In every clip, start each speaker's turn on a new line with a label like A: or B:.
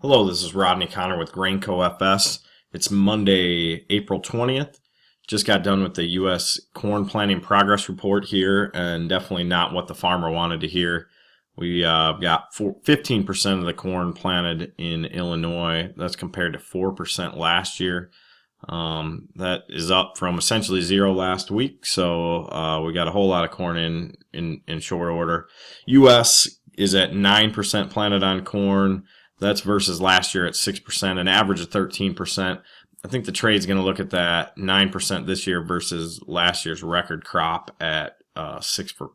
A: Hello, this is Rodney Connor with Grainco FS. It's Monday, April 20th. Just got done with the U.S. corn planting progress report here, and definitely not what the farmer wanted to hear. We got 15% of the corn planted in Illinois. That's compared to 4% last year. That is up from essentially zero last week, so we got a whole lot of corn in short order. U.S. is at 9% planted on corn. That's versus last year at 6%, an average of 13%. I think the trade's going to look at that 9% this year versus last year's record crop at 6%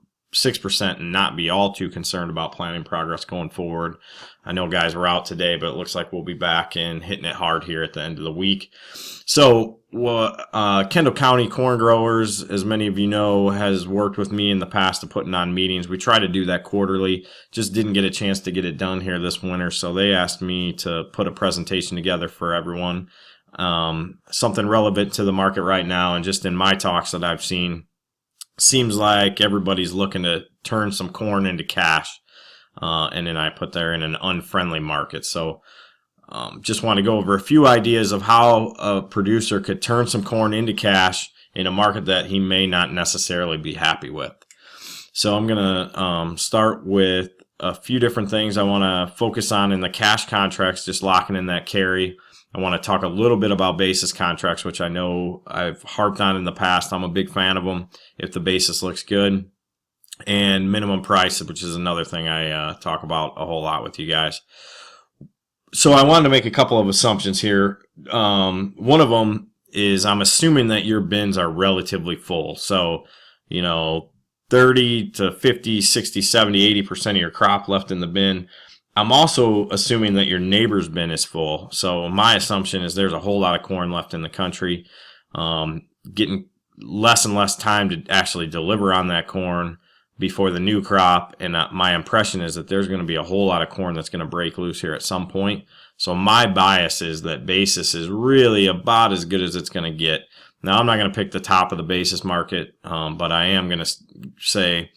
A: and not be all too concerned about planting progress going forward. I know guys were out today, but it looks like we'll be back and hitting it hard here at the end of the week. So Kendall County Corn Growers, as many of you know, has worked with me in the past to putting on meetings. We try to do that quarterly, just didn't get a chance to get it done here this winter, so they asked me to put a presentation together for everyone, something relevant to the market right now. And just in my talks that I've seen, seems like everybody's looking to turn some corn into cash, and then I put there in an unfriendly market. So just want to go over a few ideas of how a producer could turn some corn into cash in a market that he may not necessarily be happy with. So I'm going to start with a few different things I want to focus on in the cash contracts, just locking in that carry. I want to talk a little bit about basis contracts, which I know I've harped on in the past. I'm a big fan of them if the basis looks good. And minimum price, which is another thing I talk about a whole lot with you guys. So I wanted to make a couple of assumptions here. One of them is I'm assuming that your bins are relatively full. So, 30 to 50, 60, 70, 80% of your crop left in the bin. I'm also assuming that your neighbor's bin is full. So my assumption is there's a whole lot of corn left in the country, getting less and less time to actually deliver on that corn before the new crop. And my impression is that there's going to be a whole lot of corn that's going to break loose here at some point. So my bias is that basis is really about as good as it's going to get. Now, I'm not going to pick the top of the basis market, but I am going to say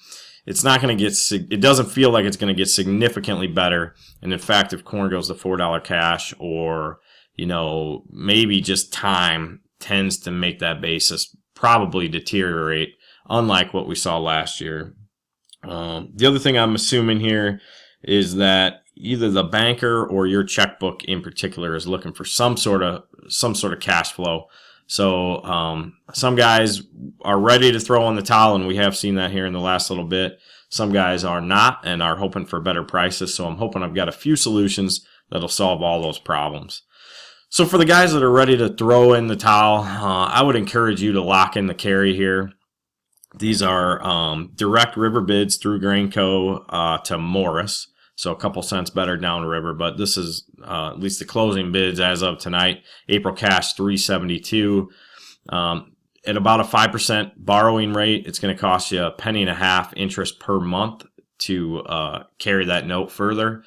A: it's not going to get, it doesn't feel like it's going to get significantly better. And in fact, if corn goes to $4 cash, or, maybe just time tends to make that basis probably deteriorate, unlike what we saw last year. The other thing I'm assuming here is that either the banker or your checkbook in particular is looking for some sort of cash flow. So some guys are ready to throw on the towel, and we have seen that here in the last little bit. Some guys are not and are hoping for better prices. So I'm hoping I've got a few solutions that'll solve all those problems. So for the guys that are ready to throw in the towel, I would encourage you to lock in the carry here. These are direct river bids through Grainco to Morris. So a couple cents better downriver, but this is at least the closing bids as of tonight. April cash $3.72. At about a 5% borrowing rate, it's going to cost you $0.015 interest per month to carry that note further.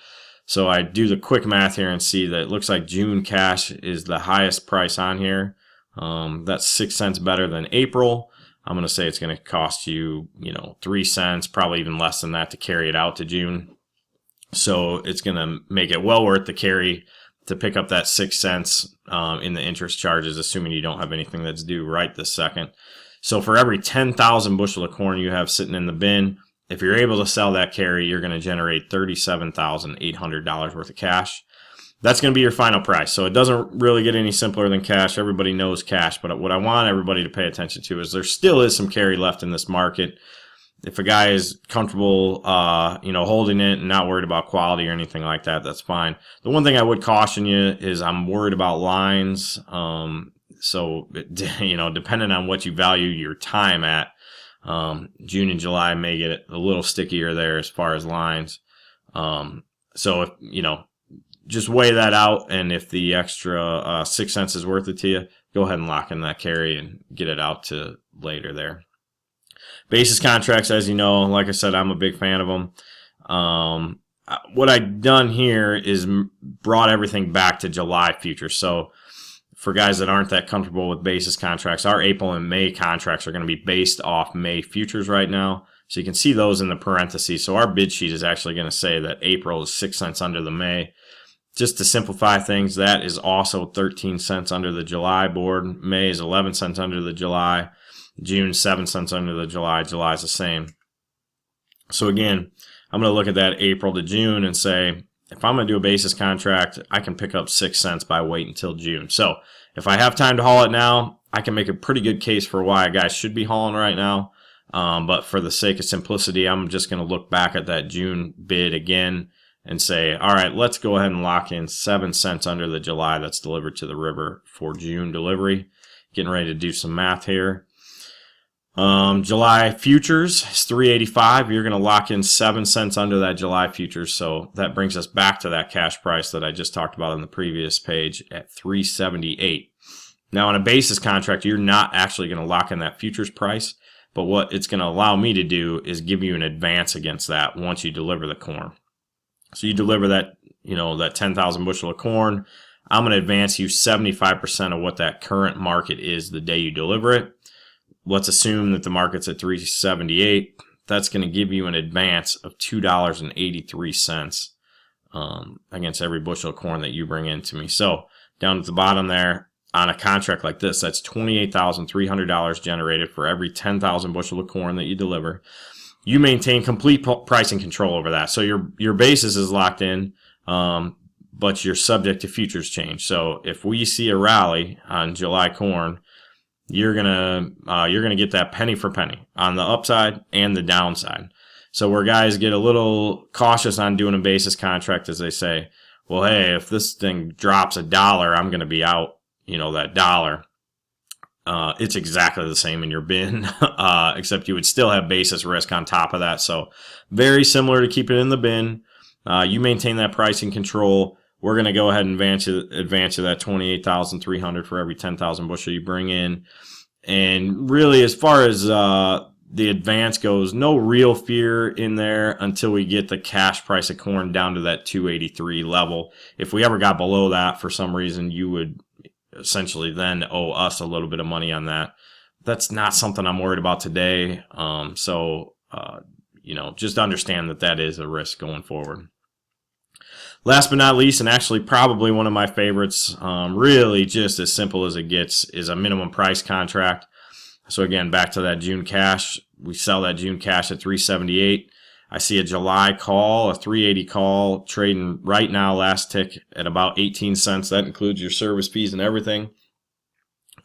A: So I do the quick math here and see that it looks like June cash is the highest price on here. That's 6 cents better than April. I'm going to say it's going to cost you, 3 cents, probably even less than that to carry it out to June. So it's going to make it well worth the carry to pick up that 6 cents in the interest charges, assuming you don't have anything that's due right this second. So for every 10,000 bushel of corn you have sitting in the bin, if you're able to sell that carry, you're going to generate $37,800 worth of cash. That's going to be your final price. So it doesn't really get any simpler than cash. Everybody knows cash, but what I want everybody to pay attention to is there still is some carry left in this market. If a guy is comfortable, holding it and not worried about quality or anything like that, that's fine. The one thing I would caution you is I'm worried about lines. So, depending on what you value your time at, June and July may get a little stickier there as far as lines. So if, just weigh that out, and if the extra 6 cents is worth it to you, go ahead and lock in that carry and get it out to later there. Basis contracts, as you know, like I said, I'm a big fan of them. What I've done here is brought everything back to July futures. So for guys that aren't that comfortable with basis contracts, our April and May contracts are going to be based off May futures right now. So you can see those in the parentheses. So our bid sheet is actually going to say that April is 6 cents under the May. Just to simplify things, that is also 13 cents under the July board. May is 11 cents under the July. June, 7 cents under the July. July is the same. So again, I'm going to look at that April to June and say, if I'm going to do a basis contract, I can pick up 6 cents by waiting until June. So if I have time to haul it now, I can make a pretty good case for why a guy should be hauling right now. But for the sake of simplicity, I'm just going to look back at that June bid again and say, all right, let's go ahead and lock in 7 cents under the July that's delivered to the river for June delivery. Getting ready to do some math here. July futures is 385. You're going to lock in 7 cents under that July futures. So that brings us back to that cash price that I just talked about on the previous page at 378. Now, on a basis contract, you're not actually going to lock in that futures price, but what it's going to allow me to do is give you an advance against that once you deliver the corn. So you deliver that, that 10,000 bushel of corn. I'm going to advance you 75% of what that current market is the day you deliver it. Let's assume that the market's at 378. That's going to give you an advance of $2.83 against every bushel of corn that you bring into me. So down at the bottom there, on a contract like this, that's $28,300 generated for every 10,000 bushel of corn that you deliver. You maintain complete pricing control over that. So your basis is locked in, but you're subject to futures change. So if we see a rally on July corn, you're gonna get that penny for penny on the upside and the downside. So where guys get a little cautious on doing a basis contract, as they say, well, hey, if this thing drops $1, I'm gonna be out, that dollar. It's exactly the same in your bin, except you would still have basis risk on top of that. So very similar to keep it in the bin. You maintain that pricing control. We're going to go ahead and advance you that 28,300 for every 10,000 bushel you bring in. And really, as far as the advance goes, no real fear in there until we get the cash price of corn down to that 283 level. If we ever got below that for some reason, you would essentially then owe us a little bit of money on that. That's not something I'm worried about today. Just understand that is a risk going forward. Last but not least, and actually probably one of my favorites, really just as simple as it gets, is a minimum price contract. So again, back to that June cash. We sell that June cash at 378. I see a July call, a 380 call, trading right now, last tick at about 18 cents. That includes your service fees and everything.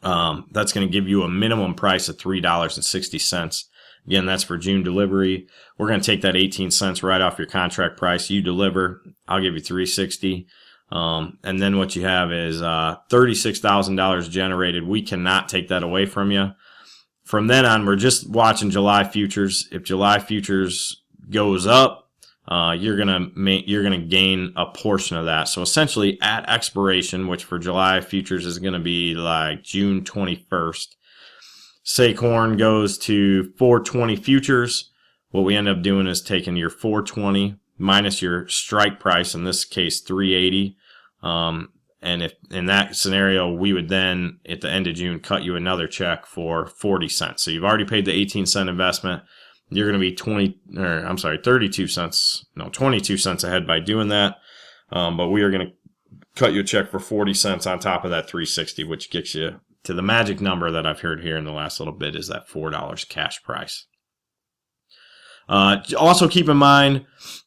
A: That's going to give you a minimum price of $3.60. Again, that's for June delivery. We're going to take that 18 cents right off your contract price. You deliver, I'll give you $3.60. And then what you have is $36,000 generated. We cannot take that away from you. From then on, we're just watching July futures. If July futures goes up, you're gonna gain a portion of that. So essentially, at expiration, which for July futures is going to be like June 21st. Say corn goes to 420 futures. What we end up doing is taking your 420 minus your strike price, in this case 380. And if in that scenario, we would then at the end of June cut you another check for 40 cents. So you've already paid the 18-cent investment. You're going to be 22 cents ahead by doing that. But we are going to cut you a check for 40 cents on top of that 360, which gets you to the magic number that I've heard here in the last little bit, is that $4 cash price. Also keep in mind,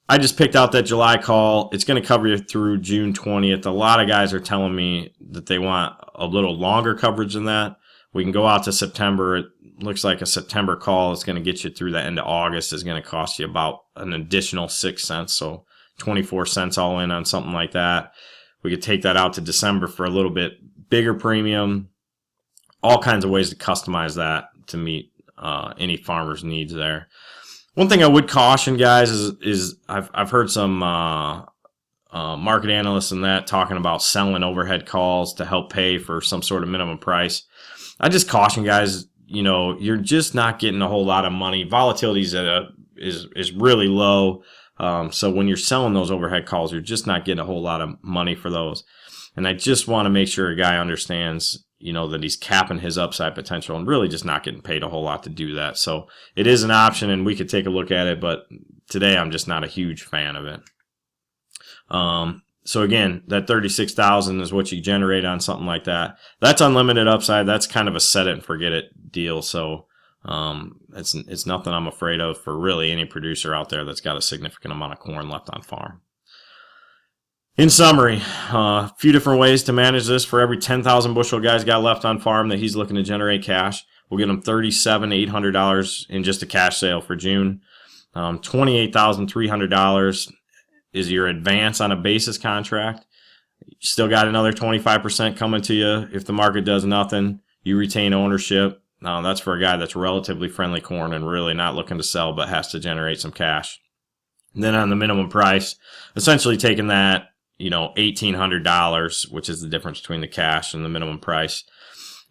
A: I just picked out that July call. It's going to cover you through June 20th. A lot of guys are telling me that they want a little longer coverage than that. We can go out to September. It looks like a September call is going to get you through the end of August. Is going to cost you about an additional 6 cents, so 24 cents all in on something like that. We could take that out to December for a little bit bigger premium. All kinds of ways to customize that to meet any farmer's needs there. One thing I would caution, guys, is I've heard some market analysts and that talking about selling overhead calls to help pay for some sort of minimum price. I just caution, guys, you're just not getting a whole lot of money. Volatility is really low. So when you're selling those overhead calls, you're just not getting a whole lot of money for those. And I just want to make sure a guy understands, that he's capping his upside potential and really just not getting paid a whole lot to do that. So it is an option and we could take a look at it, but today I'm just not a huge fan of it. So again, that 36,000 is what you generate on something like that. That's unlimited upside. That's kind of a set it and forget it deal. So it's nothing I'm afraid of for really any producer out there that's got a significant amount of corn left on farm. In summary, a few different ways to manage this. For every 10,000 bushel guy's got left on farm that he's looking to generate cash, we'll get him $37,800 in just a cash sale for June. $28,300 is your advance on a basis contract. You still got another 25% coming to you. If the market does nothing, you retain ownership. That's for a guy that's relatively friendly corn and really not looking to sell but has to generate some cash. And then on the minimum price, essentially taking that, $1,800, which is the difference between the cash and the minimum price,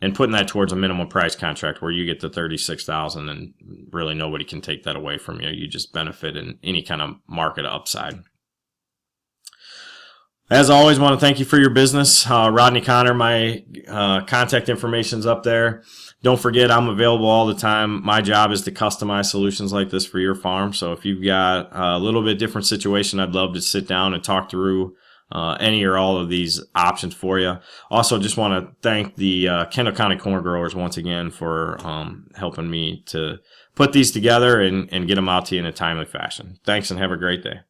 A: and putting that towards a minimum price contract where you get the $36,000 and really nobody can take that away from you. You just benefit in any kind of market upside. As always, want to thank you for your business. Rodney Connor, my contact information's up there. Don't forget, I'm available all the time. My job is to customize solutions like this for your farm. So if you've got a little bit different situation, I'd love to sit down and talk through any or all of these options for you. Also, just want to thank the Kendall County corn growers once again for helping me to put these together and get them out to you in a timely fashion. Thanks and have a great day.